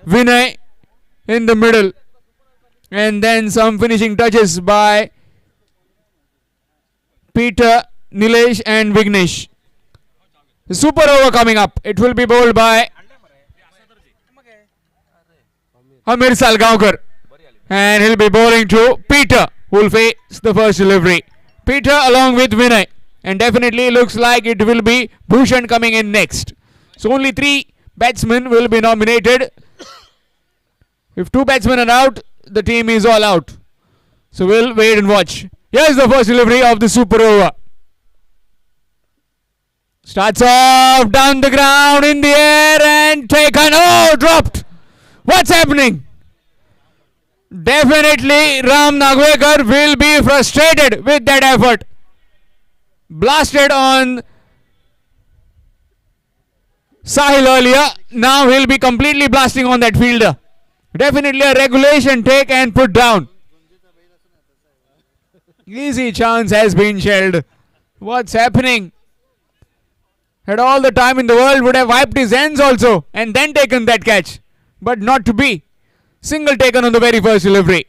Vinay in the middle. And then some finishing touches by Peter, Nilesh and Vignesh. The super over coming up. It will be bowled by Amir Salgaonkar. And he'll be bowling to Peter, who will face the first delivery. Peter along with Vinay. And definitely looks like it will be Bhushan coming in next. So only 3 batsmen will be nominated. If 2 batsmen are out, the team is all out. So we'll wait and watch. Here's the first delivery of the super over. Starts off down the ground in the air and taken. Oh, dropped. What's happening? Definitely Ram Nagwekar will be frustrated with that effort. Blasted on Sahil earlier. Now he'll be completely blasting on that fielder. Definitely a regulation take and put down. Easy chance has been shelled. What's happening? Had all the time in the world, would have wiped his hands also and then taken that catch. But not to be. Single taken on the very first delivery.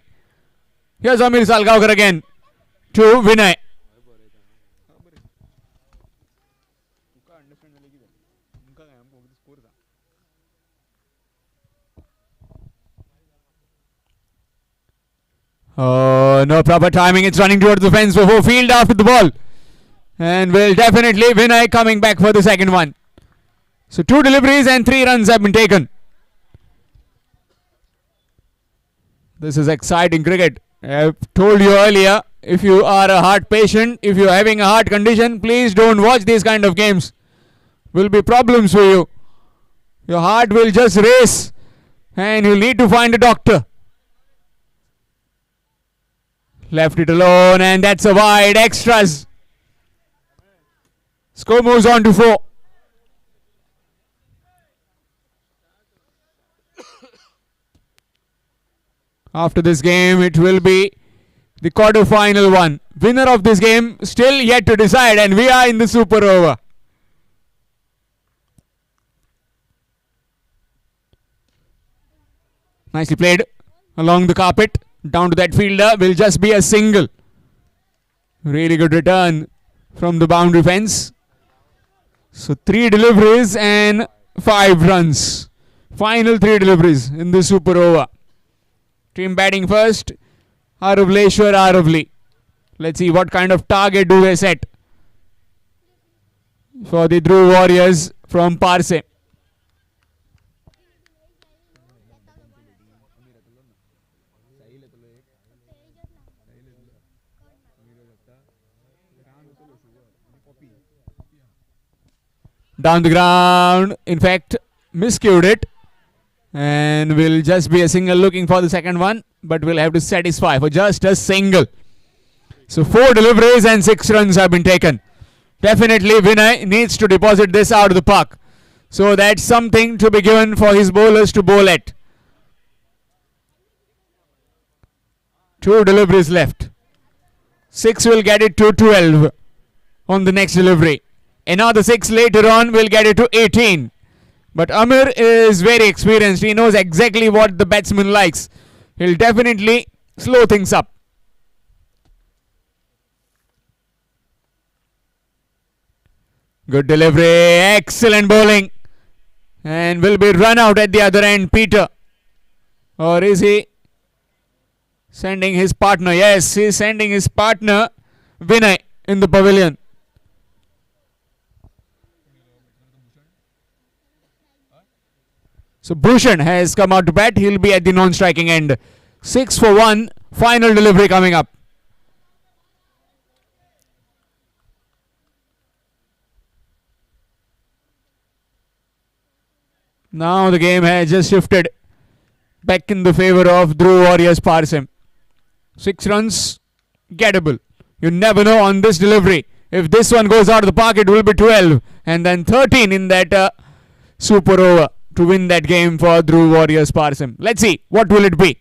Here's Amir Salgaonkar again to Vinay. Oh, no proper timing. It's running towards the fence before field after the ball. And will definitely Vinay coming back for the second one. So 2 deliveries and 3 runs have been taken. This is exciting cricket. I've told you earlier, if you are a heart patient, if you're having a heart condition, please don't watch these kind of games. Will be problems for you. Your heart will just race and you'll need to find a doctor. Left it alone and that's a wide. Extras. Score moves on to 4. After this game, it will be the quarter-final one. Winner of this game still yet to decide, and we are in the super over. Nicely played along the carpet. Down to that fielder will just be a single. Really good return from the boundary fence. So 3 deliveries and 5 runs. Final 3 deliveries in the super over. Team batting first, Aravleshwar Aravli. Let's see what kind of target do they set for the Dhruv Warriors from Parse. Down the ground, in fact, miscued it. And will just be a single looking for the second one. But we'll have to satisfy for just a single. So 4 deliveries and 6 runs have been taken. Definitely Vinay needs to deposit this out of the park. So that's something to be given for his bowlers to bowl at. 2 deliveries left. 6 will get it to 12 on the next delivery. Another 6 later on will get it to 18. But Amir is very experienced. He knows exactly what the batsman likes. He'll definitely slow things up. Good delivery. Excellent bowling. And will be run out at the other end, Peter. Or is he sending his partner? Yes, he's sending his partner, Vinay, in the pavilion. So Bhushan has come out to bat. He'll be at the non-striking end. 6 for 1. Final delivery coming up. Now the game has just shifted back in the favor of Dhruv Warriors Parsem. 6 runs, gettable. You never know on this delivery. If this one goes out of the park, it will be 12. And then 13 in that super over to win that game for Dhruv Warriors Parsem. Let's see, what will it be?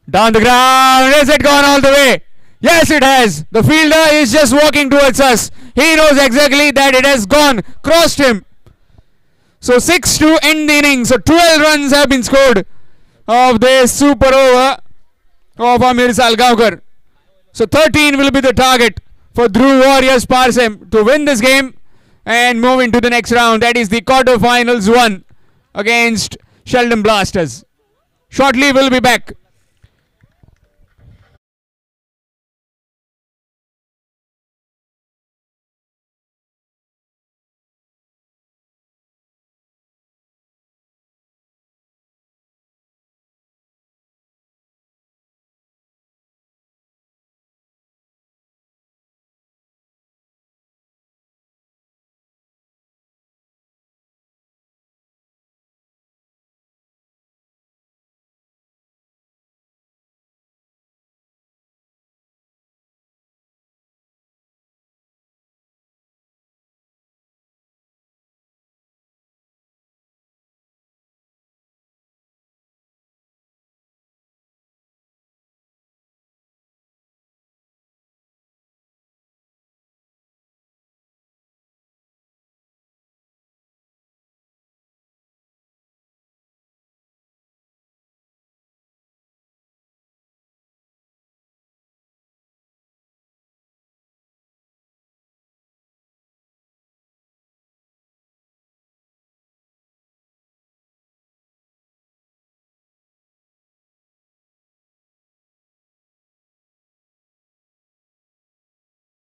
Down the ground. Has it gone all the way? Yes, it has. The fielder is just walking towards us. He knows exactly that it has gone, crossed him. So 6 to end the inning. So 12 runs have been scored of this super over of Amir Salgaonkar. So 13 will be the target for Dhruv Warriors Parsem to win this game and move into the next round. That is the quarterfinals one against Sheldon Blasters. Shortly we'll be back.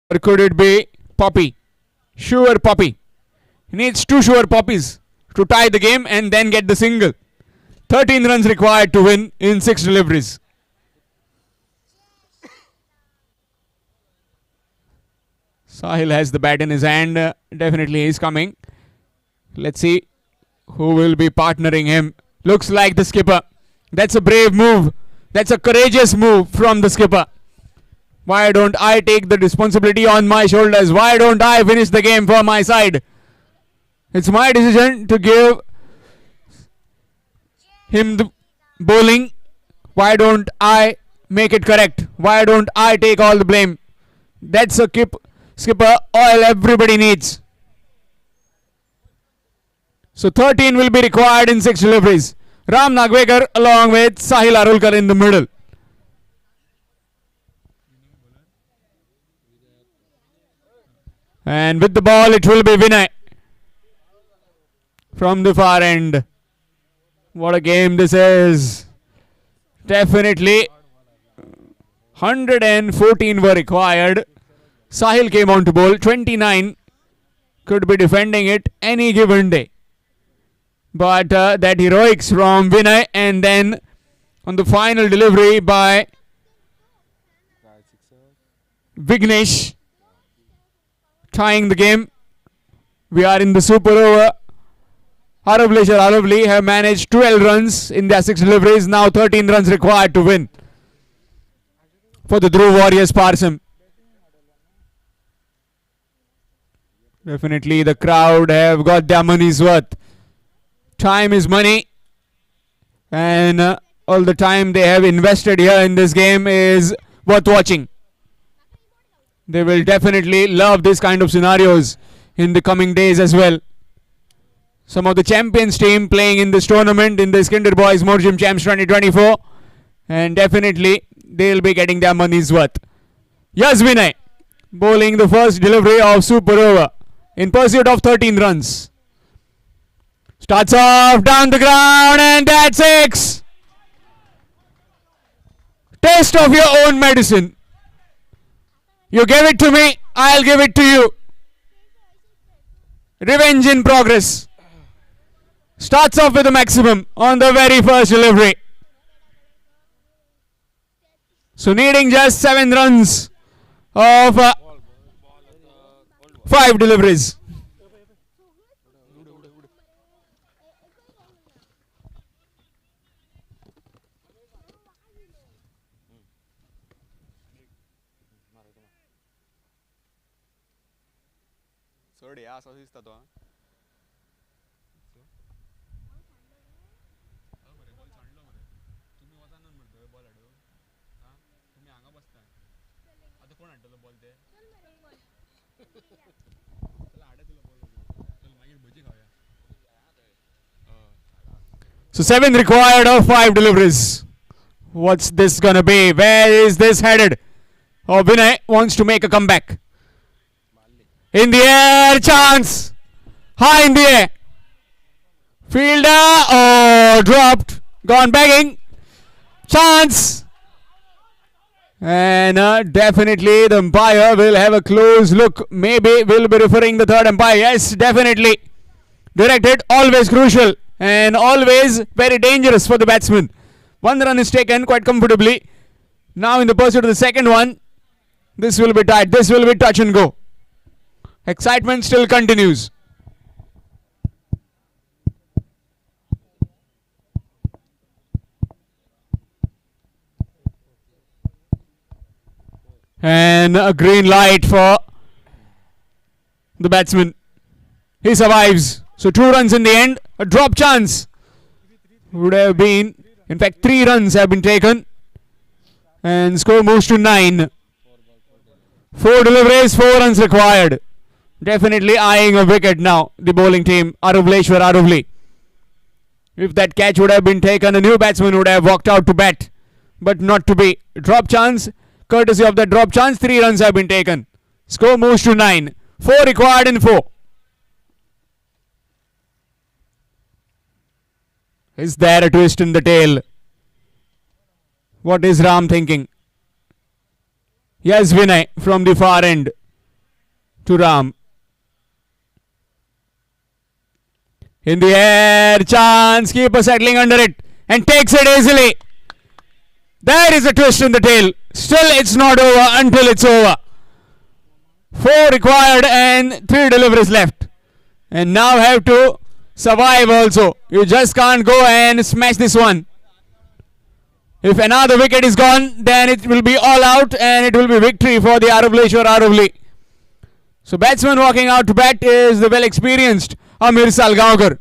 Or could it be Poppy? Sure Poppy. He needs 2 sure poppies to tie the game and then get the single. 13 runs required to win in 6 deliveries. Sahil has the bat in his hand. Definitely he's coming. Let's see who will be partnering him. Looks like the skipper. That's a brave move. That's a courageous move from the skipper. Why don't I take the responsibility on my shoulders? Why don't I finish the game for my side? It's my decision to give him the bowling. Why don't I make it correct? Why don't I take all the blame? That's a skipper all everybody needs. So 13 will be required in 6 deliveries. Ram Nagwekar along with Sahil Arulkar in the middle. And with the ball it will be Vinay from the far end. What a game this is. Definitely 114 were required. Sahil came on to bowl. 29 could be defending it any given day. But that heroics from Vinay and then on the final delivery by Vignesh tying the game. We are in the super over. Haravleshwar Aravli have managed 12 runs in their 6 deliveries. Now 13 runs required to win for the Dhruv Warriors Parsem. Definitely the crowd have got their money's worth. Time is money, and all the time they have invested here in this game is worth watching. They will definitely love this kind of scenarios in the coming days as well. Some of the champions team playing in this tournament in the Iskander Boys Morjim Champs 2024, and definitely they'll be getting their money's worth. Yes, Vinay bowling the first delivery of super over in pursuit of 13 runs. Starts off down the ground and that's 6. Taste of your own medicine. You gave it to me, I'll give it to you. Revenge in progress. Starts off with a maximum on the very first delivery. So needing just 7 runs of 5 deliveries. So 7 required of 5 deliveries. What's this gonna be? Where is this headed? Oh, Vinay wants to make a comeback. In the air, chance. High in the air. Fielder, oh, dropped. Gone begging. Chance. And definitely the umpire will have a close look. Maybe will be referring the third umpire. Yes, definitely. Directed, always crucial and always very dangerous for the batsman. 1 run is taken quite comfortably. Now in the pursuit of the second one, this will be tight. This will be touch and go. Excitement still continues. And a green light for the batsman. He survives. So 2 runs in the end. A drop chance would have been. In fact, 3 runs have been taken. And score moves to 9. 4 deliveries, 4 runs required. Definitely eyeing a wicket now, the bowling team. Aruvleshwar Aruvli. If that catch would have been taken, a new batsman would have walked out to bat. But not to be. Drop chance. Courtesy of the drop chance, 3 runs have been taken. Score moves to 9. 4 required in 4. Is there a twist in the tail? What is Ram thinking? Yes, Vinay from the far end to Ram. In the air, chance, keeper settling under it and takes it easily. There is a twist in the tail. Still it's not over until it's over. 4 required and 3 deliveries left. And now have to survive also. You just can't go and smash this one. If another wicket is gone, then it will be all out and it will be victory for the Aruvleshwar Aruvli. So batsman walking out to bat is the well experienced Amir Salgaonkar.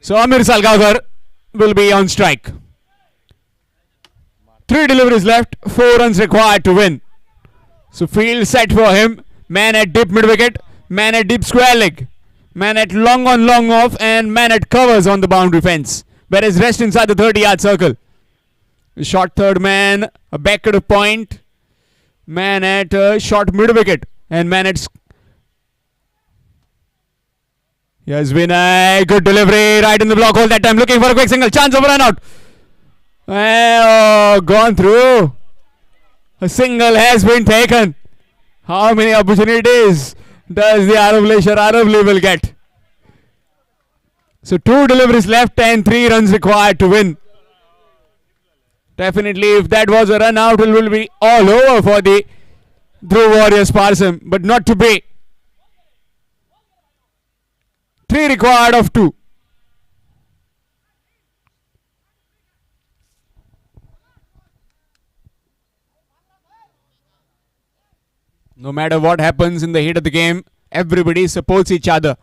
So Amir Salgaonkar will be on strike. 3 deliveries left, 4 runs required to win. So field set for him. Man at deep mid wicket, man at deep square leg, man at long on long off, and man at covers on the boundary fence. Whereas rest inside the 30-yard circle. Short third man, a backward point, man at short mid wicket, and man at. Yes, Vinay, good delivery, right in the block hole that time, looking for a quick single, chance of run out. Oh, gone through. A single has been taken. How many opportunities does the Aruvleshwar Aruvli will get? So 2 deliveries left and 3 runs required to win. Definitely, if that was a run out, it will be all over for the Dhruv Warriors Parsam, but not to be. 3 required of 2. No matter what happens in the heat of the game, everybody supports each other.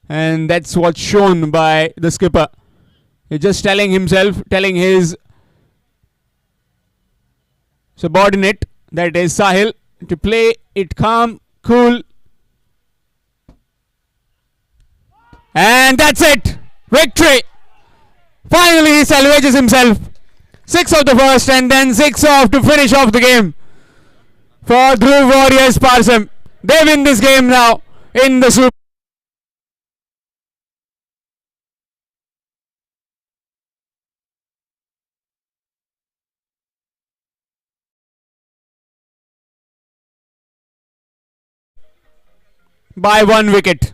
And that's what's shown by the skipper. He's just telling himself, telling his subordinate, that is Sahil, to play it calm, cool. And that's it. Victory. Finally he salvages himself. 6 of the first and then 6 off to finish off the game for Dhruv Warriors Parsam. They win this game now in the Super. By 1 wicket.